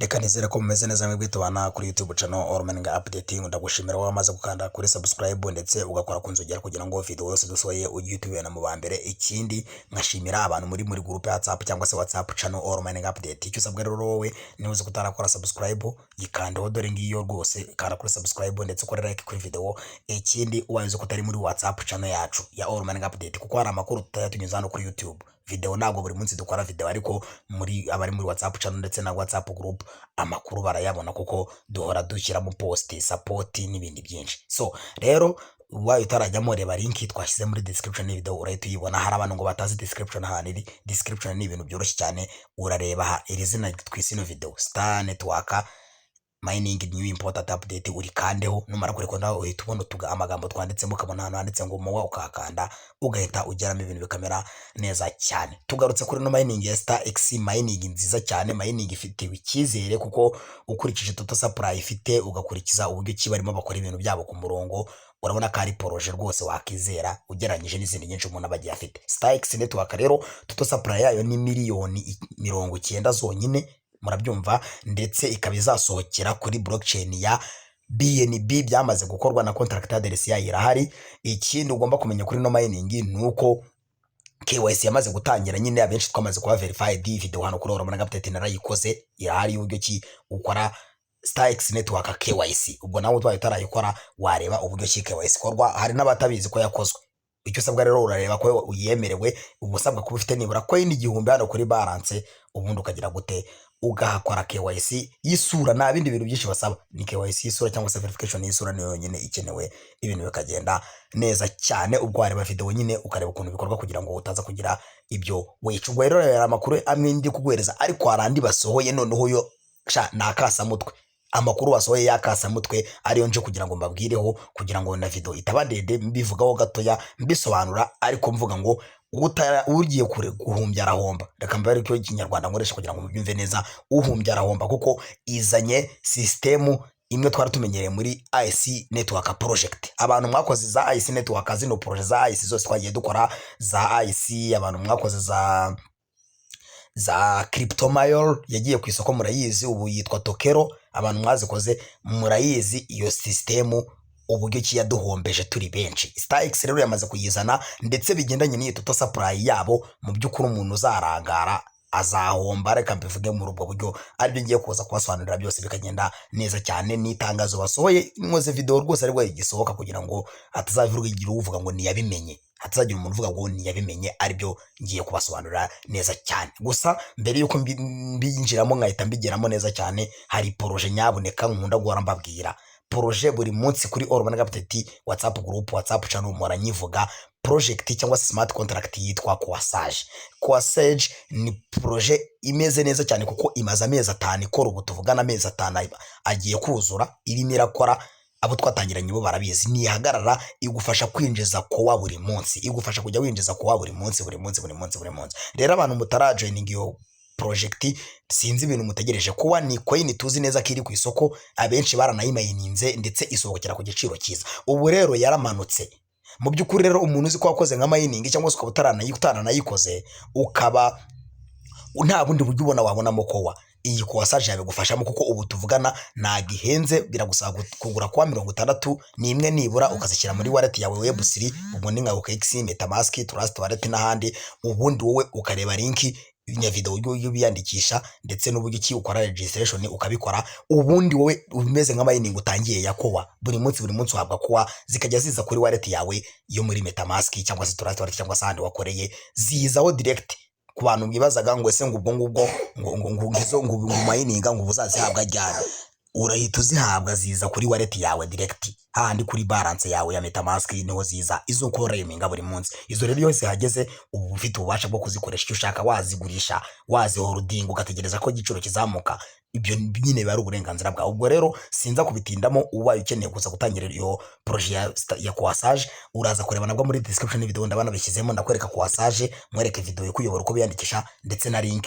Reka nizere ko mumeze neza mwebwe tubana kuri YouTube channel All Morning Updating. Ndagushimira wamaze gukanda kuri subscribe ndetse ugakora ku nzogera kugira ngo video yose dusohoye ujye utubona mu bambere. Ikindi nkashimira abantu muri group ya WhatsApp cyangwa se WhatsApp channel All Morning Update. Icyo usabwa rero wowe ni uzi kutarakora subscribe yikandeho dore ngiyo rwose kara kuri subscribe ndetse ukore like kuri video. Ikindi uwaze kutari muri WhatsApp channel yacu ya All Morning Update kuko hari amakuru tutayatunyuza hano kuri YouTube. Video ntabwo buri munsi dukora video ariko abari muri WhatsApp channel ndetse na WhatsApp group amakuru barayabona kuko duhora dushyiramo post support n'ibindi byinshi. So rero wayo utarajyamo reba link twashyize muri description video urahita uyibona. Hari abantu ngo batazi description ahantu iri. Description ni ibintu byoroshye cyane, urareba iri zina twisino video Star Network mining new important update urikandeho, numara kurekonda uhita ubona amagambo twanditsemo ukabona hano handitse ngo mowa ukakanda ugahita ugeramo ibintu bikamera neza cyane. Tugarutse kuri no mining ya Star X mining nziza cyane, mining ifite icyizere kuko ukurikije total supply ifite ugakurikiza uburyo kibarimo bakora ibintu byabo ku murongo, urabona ko ari projet rwose wakizera ugeranyije n'izindi nyinshi umuntu abagiye afite. Star X network rero total supply yayo ni miliyoni 90 zonyine, murabyumva, ndetse ikaba izasohokera kuri blockchain ya BNB. Byamaze gukorwa na contract address yayo irahari. Ikindi ugomba kumenya kuri no mining nuko KYC yamaze gutangira, nyine abenshi twamaze kuba verified. Video hano kuri All Morning Update narayikoze, irahari uburyo ki ukora Star X network KYC. Ubwo nawe utwaye utarayikora wareba uburyo ki KYC korwa, hari n'abatabizi ko yakozwe. Icyo usabwa rero urareba ko uyemerewe, ubusabwa kuba ufite nibura coin 1000 hano kuri balance, ubundi ukagira gute ugakora KYC y'isura. Nta bindi bintu byinshi basaba, ni KYC y'isura cyangwa se verification y'isura niyo yonyine ikenewe, ibintu bikagenda neza cyane. Ubwo wareba video nyine ukareba ukuntu bikorwa kugira ngo utaza kugira ibyo wica. Ubwo rero yari amakuru amwe ndi kuguhereza, ariko harandi basohoye noneho yo nakasa mutwe. Amakuru basohoye yakasa mutwe ariyo nje kugira ngo mbabwireho, kugira ngo na video itabadede mbivugaho gatoya mbisobanura, ariko mvuga ngo ugiye kure guhumbya arahomba. Reka mbere cyo ikinyarwanda nkoresha kugira ngo mubyumve neza. Uhumbya arahomba kuko izanye system imwe twari tumenyereye muri IC network project. Abantu mwakoze za IC network, zino project za IC zose twagiye dukora za IC, abantu mwakoze za CryptoMayor yagiye ku isoko murayizi, ubu yitwa Tokero. Abantu mwazikoze murayizi iyo system uburyo ki yaduhombeje turi benshi. Star X rero yamaze kuyizana, ndetse bigendanye n'iyi total supply yabo, mu by'ukuri umuntu uzarangara azahomba. Reka mbivuge muri ubwo buryo aribyo ngiye kuza kubasobanurira, byose bikagenda neza cyane. N'itangazo basohoye nkoze video rwose ariko igisohoka kugira ngo hatazavuga igira uvuga ngo niyabimenye, hatazagira umuntu uvuga ngo niyabimenye, aribyo ngiye kubasobanurira neza cyane. Gusa mbere yuko mbinjiramo nkahita mbigeramo neza cyane, hari projet nyaboneka nkunda guhora mbabwira. Projet buri munsi kuri All Morning Update WhatsApp group, WhatsApp channel muranyivuga. Project cyangwa smart contract yitwa Coasage. Coasage ni projet imeze neza cyane kuko imaze amezi 5 ikora. Ubu tuvugana amezi 5 agiye kuzura, irimo irakora. Abo twatangiranye bo barabizi. Nihagarara igufasha kwinjiza kowa buri munsi, igufasha kujya winjiza kowa buri munsi. Rero abantu mutarajoining iyo project, sinzi ibintu mutegereje. Kuba ni coin tuzi neza kiri ku isoko, abenshi baranayimayininze ndetse isohokera ku giciro cyiza. Ubu rero yaramanutse. Mu by'ukuri rero umuntu uzi ko wakoze nka mining cyangwa se ukaba utaranayikoze, ukaba nta bundi buryo ubona wabonamo kowa, iyi Coasage yabigufashamo kuko ubu tuvugana nta gihenze. Biragusaba kugura kwa 60 n'imwe nibura, ukazishyira muri wallet yawe Web3, ubundi nka OKX, MetaMask, Trust Wallet n'ahandi. Ubundi wowe ukareba link nya video y'ubiyandikisha ndetse n'uburyo ki ukora registration ukabikora. Ubundi wowe umeze nka mining utangiye ya kowa, buri munsi uhabwa kowa zikajya ziza kuri wallet yawe yo muri MetaMask cyangwa se Trust Wallet cyangwa se ahandi wakoreye, zizaho direct. Ku bantu mwibazaga ngo ese ngo ubwo ngo mining ngo uzazihabwa ryari, urahita uzihabwa ziza kuri wallet yawe direct, handi kuri balance yawe ya MetaMask niho ziza izo koreminga buri munsi. Izo rero yose hageze ubu ufite ububasha bwo kuzikoresha icyo ushaka, wazigurisha, waziholding, ugategereza ko igiciro kizamuka. Ibyo nyine bari uburenganzira bwawe. Ubwo rero sinza kubitindamo. Ubaye ukeneye kuza gutangira iyo projet ya Coasage, uraza kureba nabwo muri description video ndabana bishyizemo, ndakwereka Coasage, mwereke video yo kuyobora uko biyandikisha ndetse na link,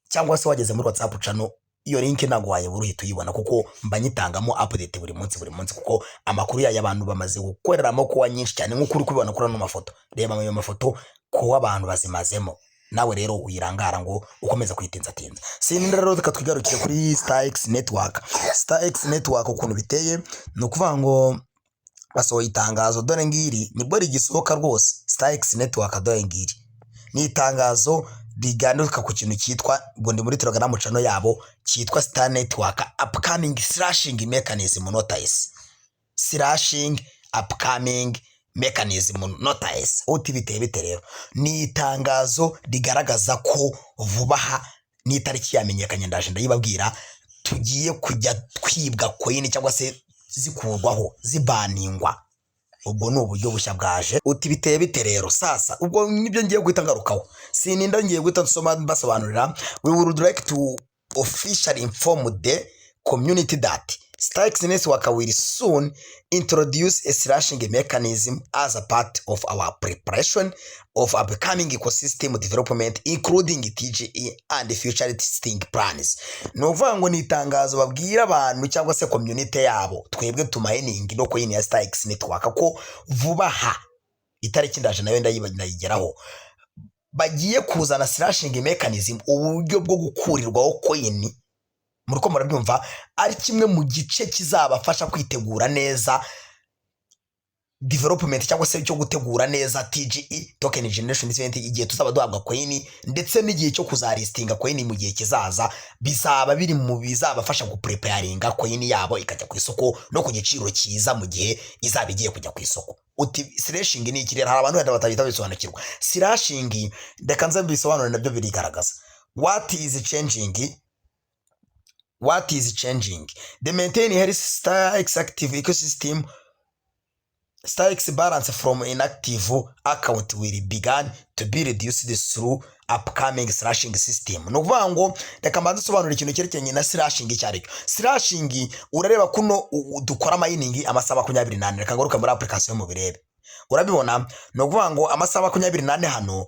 cyangwa se wageze muri WhatsApp channel iyo link ntago wayebura uhita uyibona kuko mba nyitangamo update buri munsi kuko amakuru y'abantu bamaze gukoreramo kuwa nyinshi cyane nk'uko uri kubibona kuri ano mafoto. Reba ayo mafoto ko abantu bazimazemo, nawe rero uyirangara ngo ukomeze kwitinza tinza. Sininde rero tukatwigarukire kuri StarX Network. StarX Network ukuntu biteye no kuvuga ngo basohoye itangazo dore ngiri nibwo rigisohoka rwose. StarX Network dore ngiri ni itangazo biganduka ku kintu cyitwa ngo ndi muri Telegram channel yabo cyitwa Star Network upcoming slashing mechanism notice. Slashing upcoming mechanism notice. Utibiteye bite rero ni itangazo rigaragaza ko vubaha ni tariki yamenyekanye ndaje ndayibabwira tugiye kujya twibwa coin cyangwa se zikurwaho zibaningwa. Ubwo ni uburyo bushya bwaje. Utibiteye bite rero sasa ubwo nibyo ngiye guhita ngarukaho sininda ngiye guhita nsoma basobanurira. We would like to officially inform the community that StarX Network will soon introduce a slashing mechanism as a part of our preparation of upcoming ecosystem development including TGE and future testing plans. Novuga ngo ni itangazo babwira abantu cyangwa se community yabo twebwe tumining no coin ya StarX Network ko vubaha itariki ndaje nayo ndayigeraho bagiye kuzana slashing mechanism, uburyo bwo gukurirwaho coin muriko murabyumva ari kimwe mu gice kizabafasha kwitegura neza development cyangwa se cyo gutegura neza TGE token generation event igihe tuzaba duhabwa coin ndetse n'igihe cyo kuzaristinga coin mu gihe kizaza bizaba biri mu bizabafasha gupreparinga coin yabo ikajya ku isoko no ku giciro cyiza mu gihe izaba igiye kujya ku isoko. Uti slashing ni ikirere hari abantu wenda batabita bisobanukirwa. Slashing ndeka nze bisobanura nabyo birigaragaza. What is changing? What is changing? The maintain health StarX active ecosystem. StarX balance from inactive account will begin to be reduced through upcoming slashing system. No kuvuga ngo reka mbanze sobanura ikintu cyerekeranye na slashing cyaricyo. Slashing urareba kuno dukora mining amasaha 28 reka ngaruka muri application mu birebe. Urabibona no kuvuga ngo amasaha 28 hano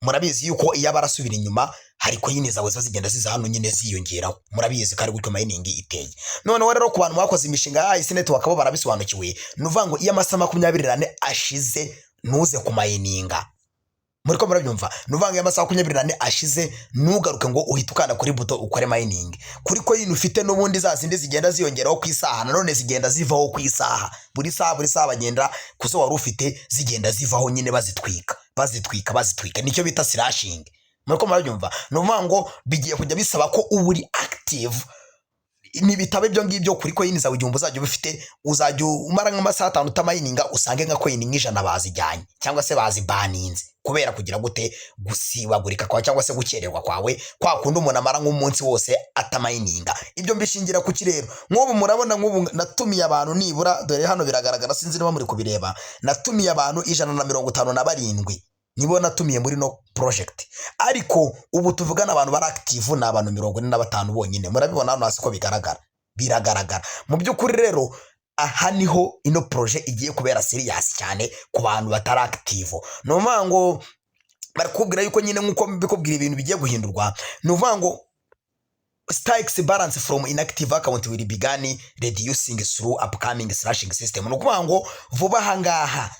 murabizi yuko iyo barasubira inyuma hari coin zawe zigenda ziza hano nyine ziyongeraho. Murabizi kari gutyo mining iteye. None rero ku bantu bakoze imishinga ya StarX Network abo barabisobanukiwe. Nuvuga ngo iyo amasaha 24 ashize ntuze ku mininga. Muriko murabyumva nuvuga ngo iyo amasaha 24 ashize nugaruke ngo uhita ukanda kuri buto ukore mining. Kuri coin ufite n'ubundi zazindi zigenda ziyongeraho ku isaha nanone zigenda zivaho ku isaha. Buri saha bagenda kuzo wari ufite zigenda zivaho nyine bazitwika nicyo bita slashing. Muriko murabyumva nuvuga ngo bigiye kujya bisaba ko uburi active nibitabe byo ngibyo kuri coin zawe igihumbi uzajya bifite uzajya umara nk'amasaha 5 utamininga usange nka coin nk'ijana bazijyanye cyangwa se bazibaninze kubera kugira gute gusibagurika kwa cyangwa se gukererwa kwawe kwa kundi umuntu amara nk'umunsi wose atamininga. Ibyo mbishingira ku kirero nk'ubu murabona nk'ubu natumiye abantu nibura dore hano biragaragara sinzi niba muri kubireba natumiye abantu 157 nibo natumiye muri no project ariko ubu tuvugana abantu bari active na abantu 45 bonyine. Murabibona hano hasi ko biragaragara mu by'ukuri rero aha niho ino project igiye kubera serious cyane ku bantu batari active. No mango barakubwira yuko nyine nkuko bikubwira ibintu bigiye guhindurwa. No mango StarX balance from inactive account will begin reducing through upcoming slashing system. No kubango vuba hangaha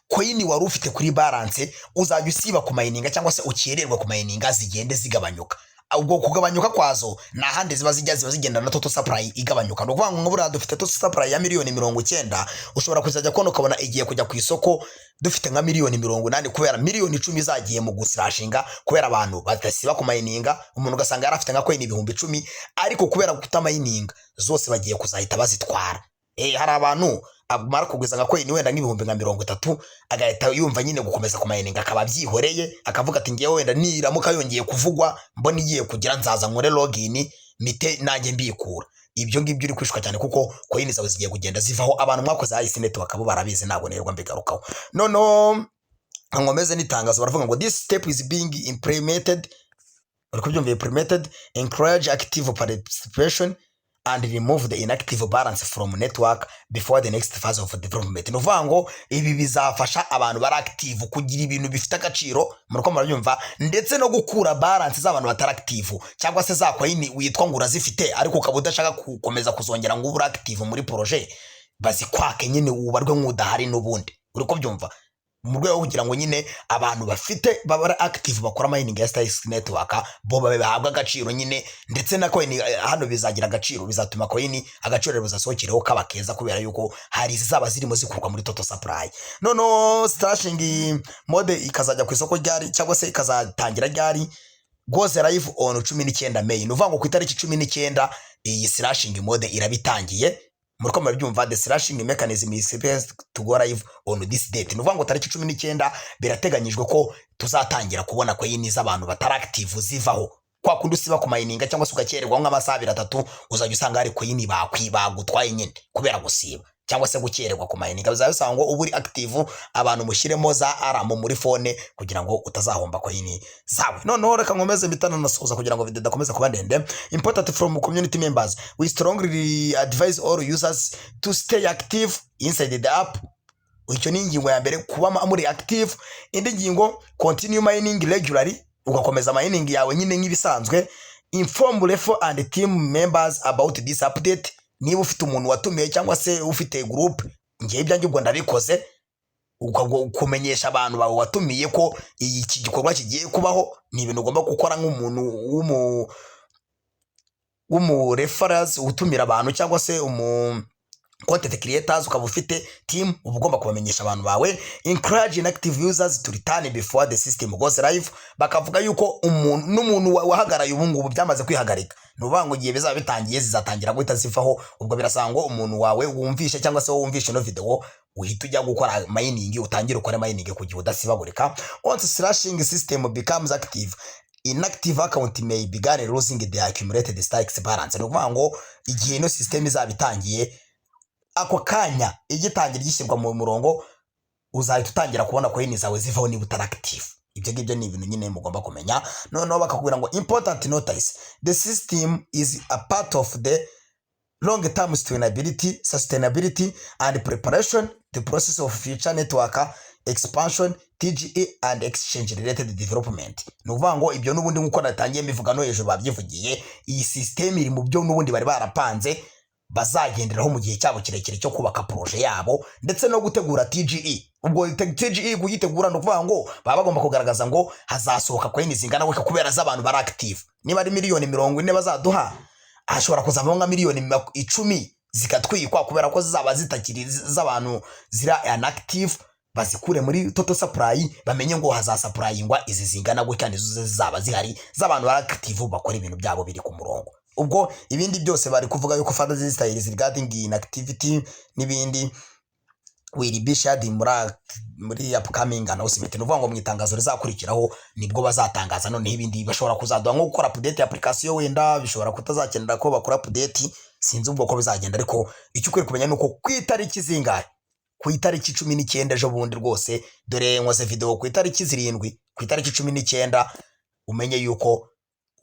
coin wari ufite kuri balance uzajya usiba ku mininga cyangwa se ukererwa ku mininga zigende zigabanyuka. Ubwo kugabanyuka kwazo na hande ziba zigenda na total supply igabanyuka. No kuvuga ngo bura dufite total supply ya miliyoni 90 ushobora kuzajya kono ukabona igiye kujya ku isoko dufite nka miliyoni 80 kubera miliyoni 10 zagiye mu guslashinga kubera abantu batasiba ku mininga. Umuntu ugasanga yarafite nka coin 10,000 ariko kubera kutamininga zose bagiye kuzahita bazitwara. Hari abantu abumara kugwiza nka coin wenda nk'ibihumbi nka 30 agahita yumva nyine gukomeza ku mininga akaba byihoreye akavuga ati ngiye wenda niramuka yongeye kuvugwa mbona igiye kugira nzaza nkore login mite nanjye mbikura. Ibyo ngibyo uri kwishwa cyane kuko coin zawe zigiye kugenda zivaho. Abantu mwakoze StarX Network abo barabizi ntabwo nerwa mbigarukaho. Nono ngomeze nitangazo baravuga ngo this step is being implemented encourage active participation and remove the inactive balance from network before the next phase of development. Nuvuga ngo ibi bizafasha abantu bari active kugira ibintu bifite agaciro muriko murabyumva ndetse no gukura balance z'abantu batari active cyangwa se za coin witwa ngura zifite ariko ukaba udashaka gukomeza kuzongera ngo uri active muri projet bazikwake nyine ubarwe nk'udahari n'ubundi. Uriko byumva mu rwego kugira ngo nyine abantu bafite baba active bakora mining ya Starix network bo bahabwa agaciro nyine, ndetse na coin hano bizagira agaciro, bizatuma coin agaciro buzasohokereho kaba keza, kubera yuko hari izaba zirimo zikurwa muri total supply. Nono stashing mode ikazajya ku isoko ryari cyangwa se ikazatangira ryari, goes live on 19 May. Nuvuga ngo ku itariki 19 iyi slashing mode irabitangiye. Muriko murabyumva, the slashing mechanism is supposed to go live on this date. Nuvuga ngo tariki 19 birateganyijwe ko tuzatangira kubona coin z'abantu batari active zivaho. Kwa kundi usiba ku mininga cyangwa se ugakererwa nk'amasaha 3 uzajya usanga hari coin bagutwaye nyine kubera gusiba cyangwa se gukererwa ku mininga. Bizabisanga ngo uburi active abantu mushyiremo za alarm muri phone kugira ngo utazahomba coin zawe. Noneho reka nkomeze mitana nasoza kugira ngo video idakomeza kuba ndende. Important from community members, we strongly advise all users to stay active inside the app. Icyo ni ingingo ya mbere, kuba muri active. Indi ngingo, continue mining regularly, ugakomeza mining yawe nyine nk'ibisanzwe. Inform Refo and team members about this update. Niba ufite umuntu watumiye cyangwa se ufite group, ngiye ibyanjye ubwo ndabikoze, kumenyesha abantu bawe watumiye ko iki gikorwa kigiye kubaho. Ni ibintu ugomba gukora nk'umuntu w'umu referrals utumira abantu cyangwa se content creators, ukaba ufite team ugomba kubamenyesha abantu bawe. Encourage inactive users to return before the system goes live. Bakavuga yuko n'umuntu wahagaraye ubu ngubu byamaze kwihagarika, nuvuga ngo giye bizaba bitangiye zizatangira guhita zivaho. Ubwo birasanga umuntu wawe wumvishe cyangwa se wumvishe no video uhita ujya gukora mining, utangira ukora mining kugihe udasibagurika. Once slashing system becomes active, inactive account may begin losing the accumulated Starix balance. Nuvuga ngo igihe no system izabitangiye, ako kanya igitangira gishyirwa mu murongo, uzahita utangira kubona coin zawe zivaho niba utari active. Ibyo ngibyo ni ibintu nyine mugomba kumenya. Noneho bakakubwira ngo important notice, the system is a part of the long term sustainability and preparation, the process of future network expansion, TGE and exchange related development. Nuvuga ngo ibyo n'ubundi nkuko natangiye mbivuga no hejuru babyivugiye, iyi system iri mu byo n'ubundi bari barapanze bazagenderaho mu gihe cyabo kirekire cyo kubaka projet yabo, ndetse no gutegura TGE. Ubwo TGE guyitegura no kuvuga ngo baba bagomba kugaragaza ngo hazasohoka coin zingana gutya, kubera z'abantu bari active. Niba ari miliyoni 40 bazaduha, ashobora kuzavamo nka miliyoni 10 zikatwikwa, kubera ko zizaba zitakiri z'abantu zira inactive. Bazikure muri total supply, bamenye ngo hazasupplyingwa izi zingana gutya nizo zizaba zihari z'abantu bari active bakora ibintu byabo biri ku murongo. Ubwo ibindi byose bari kuvuga yuko further details regarding inactivity n'ibindi will be shared muri upcoming announcement. Nuvuga ngo mu itangazo rizakurikiraho nibwo bazatangaza. None ibindi bashobora kuzaduha nko gukora update application, wenda bishobora kutazakenera ko bakora update, sinzi ubwo ko bizagenda. Ariko icyo ukwiye kumenya nuko ku itariki zingahe, ku itariki 19 ejo bundi rwose, dore nkoze video ku itariki 7, ku itariki 19 umenye yuko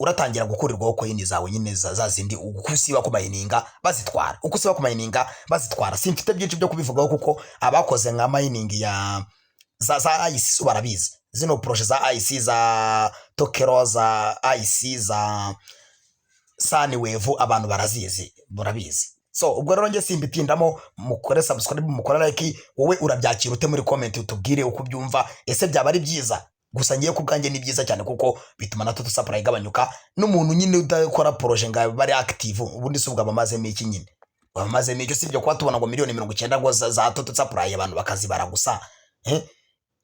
uratangira gukurirwaho coin zawe nyine zazindi ukusiba ku mininga bazitwara. Ukusiba ku mininga bazitwara. Simfite byinshi byo kubivugaho kuko abakoze nka mining ya za IC barabizi. Zino projet za IC za Tokero za IC za Sunwave abantu barazizi burabizi. So ubwo rero nge simbitindamo, mukore subscribe, mukore like. Wowe urabyakira ute muri comment utubwire uko byumva, ese byaba ari byiza? Gusa ngiye ku bwanjye ni byiza cyane kuko bituma na total supply igabanyuka. N'umuntu nyine udakora projet nga bari active, ubundi subwa bamazemo iki nyine, bamazemo icyo sibyo kwa tubona ngo miliyoni 90 ngo za total supply abantu bakazibara gusa.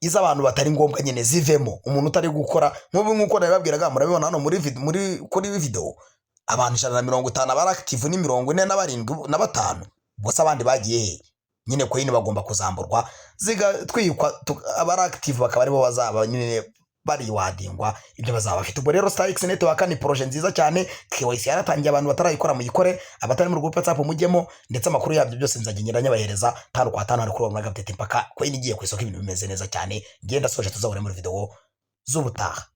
Iza abantu batari ngombwa nyine zivemo. Umuntu utari gukora nkuko nababwiraga, murabibona hano muri kuri video, abantu 150 bari active ni 47 gusa abandi bagiye nyine coin bagomba kuzamburwa zigatwikwa. Abari active bakaba aribo bazaba nyine bari wadingwa ibyo bazaba bafite. Ubwo rero Starix network ni projet nziza cyane. KYC yaratangiye, abantu batarayikora mu gikore, abatari mu group WhatsApp mujyemo, ndetse amakuru yabyo byose nzagenda nyabahereza 5 kwa 5 ari kuri update mpaka coin igiye ku isoko ibintu bimeze neza cyane. Ngenda soje tuzabone muri video z'ubutaha.